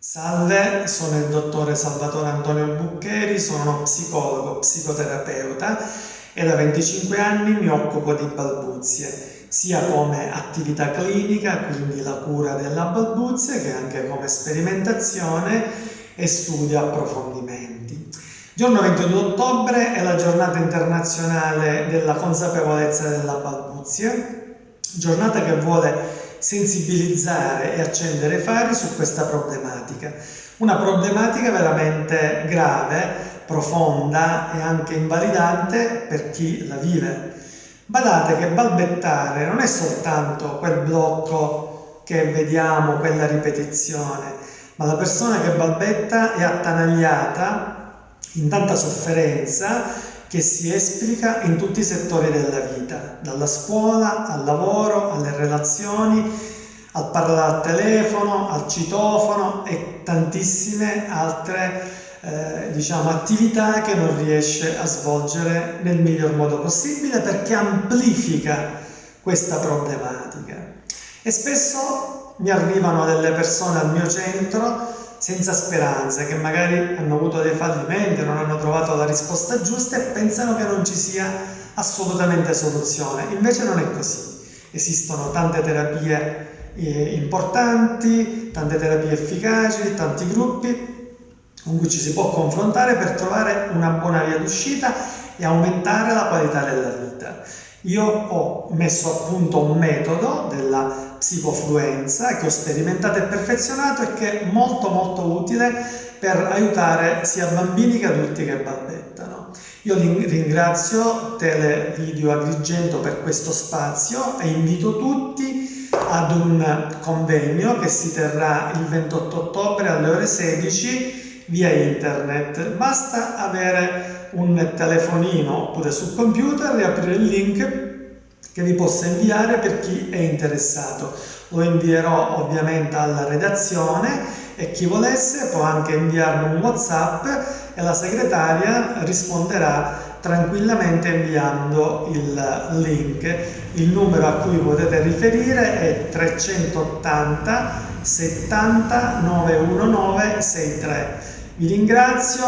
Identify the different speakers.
Speaker 1: Salve, sono il dottore Salvatore Antonio Buccheri, sono uno psicologo, psicoterapeuta e da 25 anni mi occupo di balbuzie, sia come attività clinica, quindi la cura della balbuzia, che anche come sperimentazione e studio approfondimenti. Il giorno 22 ottobre è la giornata internazionale della consapevolezza della balbuzia, giornata che vuole sensibilizzare e accendere fari su questa problematica. Una problematica veramente grave, profonda e anche invalidante per chi la vive. Badate che balbettare non è soltanto quel blocco che vediamo, quella ripetizione, ma la persona che balbetta è attanagliata in tanta sofferenza che si esplica in tutti i settori della vita, dalla scuola al lavoro, alle relazioni, al parlare al telefono, al citofono e tantissime altre attività che non riesce a svolgere nel miglior modo possibile perché amplifica questa problematica. E spesso mi arrivano delle persone al mio centro senza speranze, che magari hanno avuto dei fallimenti, non hanno trovato la risposta giusta e pensano che non ci sia assolutamente soluzione. Invece non è così. Esistono tante terapie importanti, tante terapie efficaci, tanti gruppi con cui ci si può confrontare per trovare una buona via d'uscita e aumentare la qualità della vita. Io ho messo a punto un metodo della psicofluenza che ho sperimentato e perfezionato e che è molto utile per aiutare sia bambini che adulti che balbettano. Io ringrazio Televideo Agrigento per questo spazio e invito tutti ad un convegno che si terrà il 28 ottobre alle ore 16 via internet. Basta avere un telefonino oppure sul computer e aprire il link che vi posso inviare per chi è interessato. Lo invierò ovviamente alla redazione e chi volesse può anche inviarmi un WhatsApp e la segretaria risponderà tranquillamente inviando il link. Il numero a cui potete riferire è 380 70 919 63. Vi ringrazio.